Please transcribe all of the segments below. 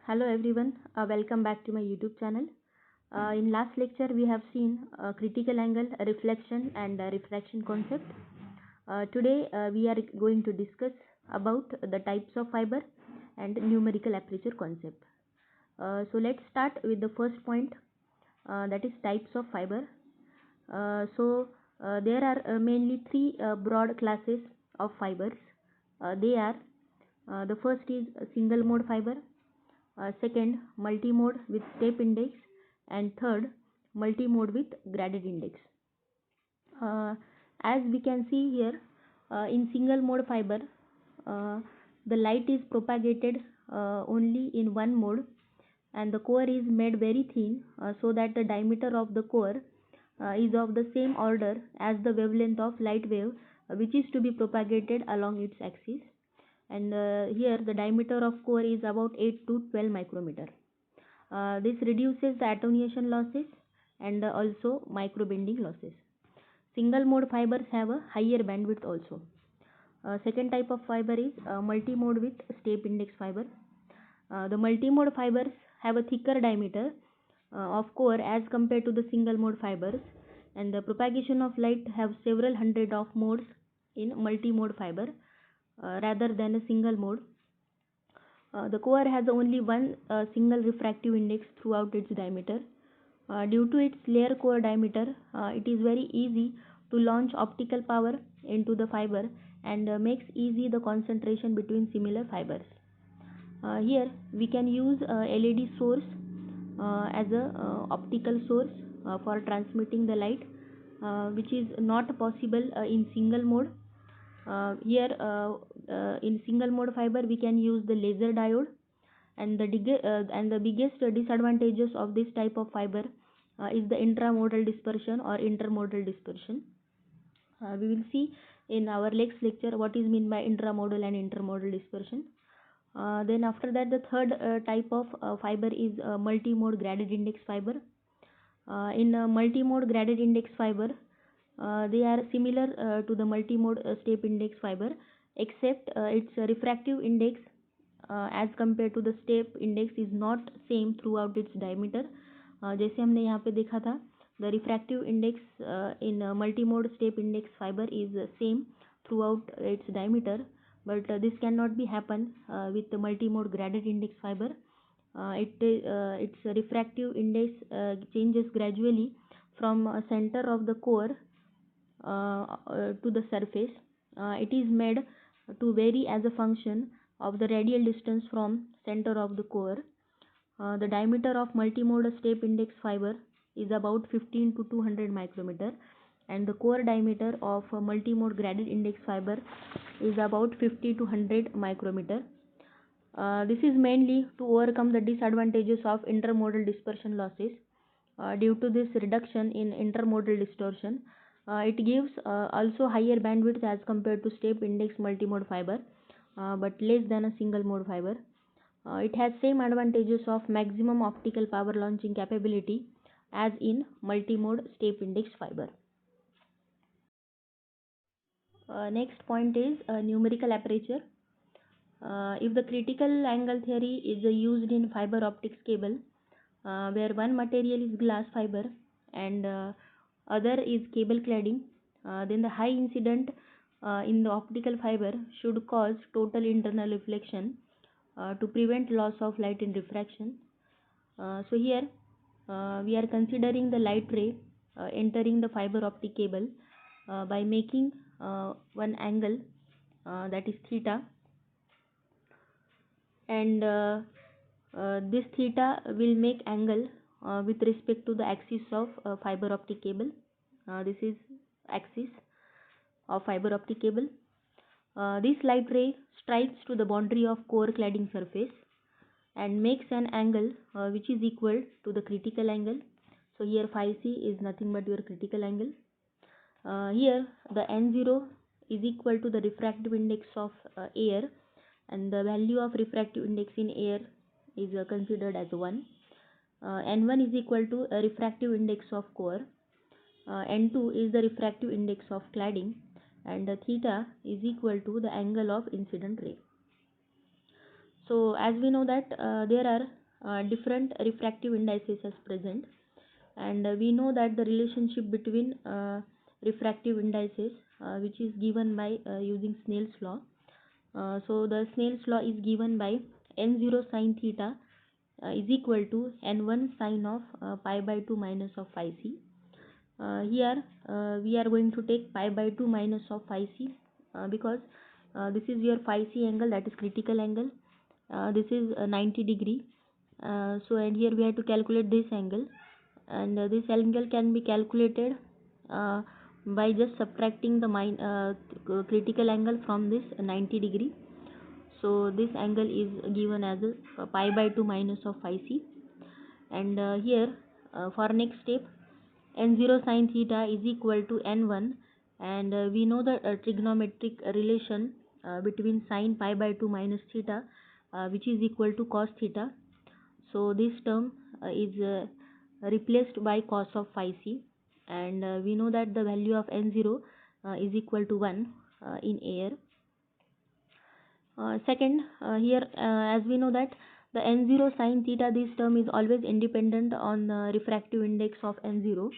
Hello everyone, welcome back to my YouTube channel. In last lecture we have seen critical angle, reflection and refraction concept. Today we are going to discuss about the types of fiber and numerical aperture concept. So let's start with the first point, that is types of fiber. There are mainly three broad classes of fibers. They are the first is single mode fiber, second multi-mode with step index, and third multi-mode with graded index. uh, as we can see here, in single mode fiber, uh, the light is propagated only in one mode, and the core is made very thin, so that the diameter of the core is of the same order as the wavelength of light wave, which is to be propagated along its axis. And here the diameter of core is about 8 to 12 micrometer. This reduces the attenuation losses and also microbending losses. Single mode fibers have a higher bandwidth also. Second type of fiber is multi-mode with step index fiber. The multi-mode fibers have a thicker diameter of core as compared to the single mode fibers, and the propagation of light have several hundred of modes in multi-mode fiber rather than a single mode. The core has only one single refractive index throughout its diameter. Due to its layer core diameter, it is very easy to launch optical power into the fiber and makes easy the concentration between similar fibers. Here we can use LED source as a optical source for transmitting the light, which is not possible in single mode. Here in single mode fiber we can use the laser diode, and the biggest disadvantages of this type of fiber is the intramodal dispersion or intermodal dispersion. We will see in our next lecture what is meant by intramodal and intermodal dispersion. Then after that, the third type of fiber is multi-mode graded index fiber. In multi-mode graded index fiber, they are similar to the multi-mode step index fiber, except its refractive index as compared to the step index is not same throughout its diameter. जैसे हमने यहाँ पे देखा था, the refractive index in multi-mode step index fiber is same throughout its diameter, but this cannot be happen with the multi-mode graded index fiber. Its refractive index changes gradually from center of the core to the surface. It is made to vary as a function of the radial distance from center of the core. The diameter of multi-mode step index fiber is about 15 to 200 micrometer, and the core diameter of multi-mode graded index fiber is about 50 to 100 micrometer. This is mainly to overcome the disadvantages of intermodal dispersion losses. Due to this reduction in intermodal distortion, it gives also higher bandwidth as compared to step index multimode fiber, but less than a single mode fiber. It has same advantages of maximum optical power launching capability as in multimode step index fiber. Next point is numerical aperture. If the critical angle theory is used in fiber optics cable, where one material is glass fiber and other is cable cladding, then the high incident in the optical fiber should cause total internal reflection to prevent loss of light in refraction. So here we are considering the light ray entering the fiber optic cable by making one angle, that is theta, and this theta will make angle with respect to the axis of fiber optic cable. This is axis of fiber optic cable. This light ray strikes to the boundary of core cladding surface and makes an angle which is equal to the critical angle. So here phi c is nothing but your critical angle. Here the n0 is equal to the refractive index of air, and the value of refractive index in air is considered as 1. N1 is equal to a refractive index of core. N2 is the refractive index of cladding, and theta is equal to the angle of incident ray. So as we know that there are different refractive indices as present, and we know that the relationship between refractive indices which is given by using Snell's law. So the Snell's law is given by n0 sine theta is equal to n1 sine of pi by 2 minus of phi c. Here we are going to take pi by 2 minus of phi c because this is your phi c angle, that is critical angle. This is 90 degree. So and here we have to calculate this angle, and this angle can be calculated uh, by just subtracting the critical angle from this 90 degree. So this angle is given as pi by 2 minus of phi c. And here for next step, n0 sine theta is equal to n1, and we know the trigonometric relation between sine pi by 2 minus theta which is equal to cos theta. So this term is replaced by cos of phi c, and we know that the value of n0 is equal to 1 in air. Second, here as we know that the n0 sine theta, this term is always independent on the refractive index of n0,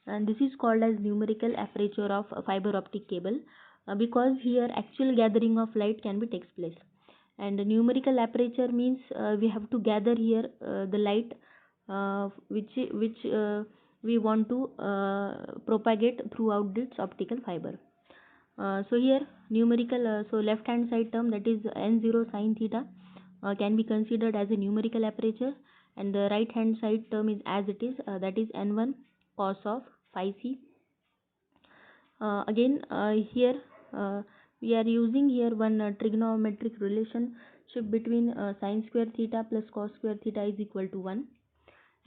and this is called as numerical aperture of a fiber optic cable because here actual gathering of light can be takes place. And the numerical aperture means we have to gather here the light which we want to propagate throughout this optical fiber. So here numerical, so left hand side term, that is n0 sine theta, can be considered as a numerical aperture, and the right hand side term is as it is, that is n1 cos of phi c. Again here we are using here one trigonometric relationship between sine square theta plus cos square theta is equal to 1,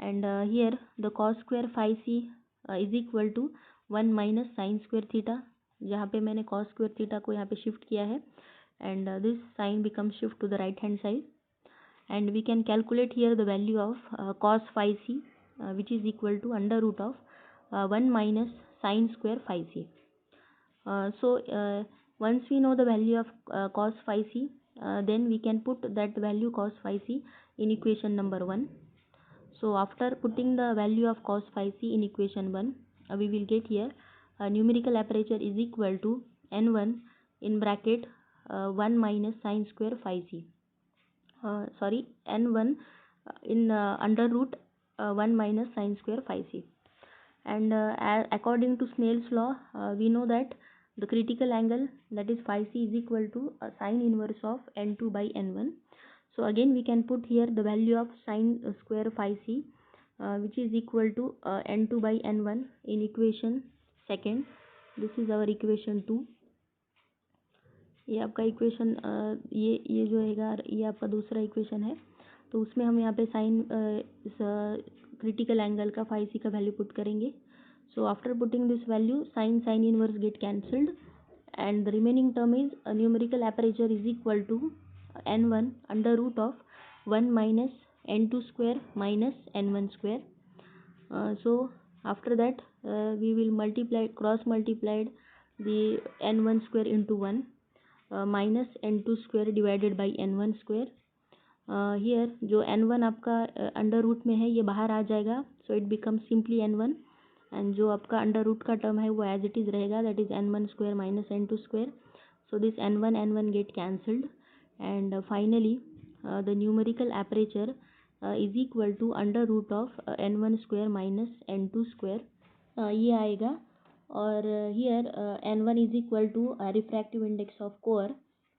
and here the cos square phi c is equal to 1 minus sine square theta, जहाँ पे मैंने cos square theta को यहाँ पे shift किया है, and this sign becomes shift to the right hand side, and we can calculate here the value of cos phi c which is equal to under root of 1 minus sine square phi c. So once we know the value of cos phi c, then we can put that value cos phi c in equation number 1. So after putting the value of cos phi c in equation 1, we will get here numerical aperture is equal to n1 in bracket 1 minus sine square phi c. Sorry, n1 in under root 1 minus sine square phi c. And according to Snell's law, we know that the critical angle, that is phi c, is equal to sine inverse of n2 by n1. So again we can put here the value of sine square phi c which is equal to n2 by n1 in equation second. This is our equation 2. ये आपका equation ये जो रहेगा, ये आपका दूसरा equation है, तो उसमें हम यहाँ पे साइन क्रिटिकल एंगल का phi c का वैल्यू पुट करेंगे. So after putting this value, sine inverse get cancelled, and the remaining term is numerical aperture is equal to n1 under root of 1 minus n2 square minus n1 square. So after that we will cross multiplied the n1 square into 1 minus n2 square divided by n1 square. Here जो n1 आपका under root में है ये बाहर आ जाएगा, so it becomes simply n1, and जो आपका under root का टर्म है वो as it is रहेगा, that is n1 square minus n2 square. So this n1 get cancelled, and finally the numerical aperture is equal to under root of n1 square minus n2 square, ये आएगा. और here n1 is equal to refractive index of core,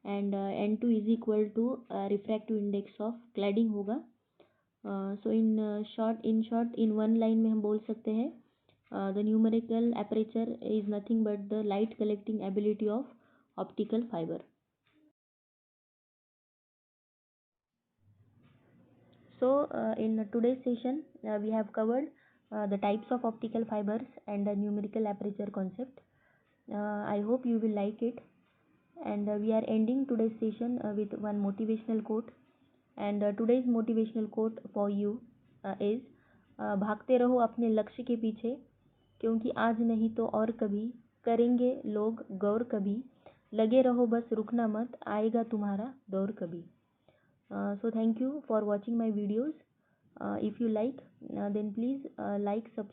and n2 is equal to refractive index of cladding होगा. So in short in one line में हम बोल सकते हैं the numerical aperture is nothing but the light collecting ability of optical fiber. So in today's session we have covered the types of optical fibers and the numerical aperture concept. I hope you will like it, and we are ending today's session with one motivational quote, and today's motivational quote for you is भागते रहो अपने लक्ष्य के पीछे, क्योंकि आज नहीं तो और कभी करेंगे लोग गौर कभी, लगे रहो बस रुकना मत, आएगा तुम्हारा दौर कभी. So thank you for watching my videos. If you like, then please like, subscribe.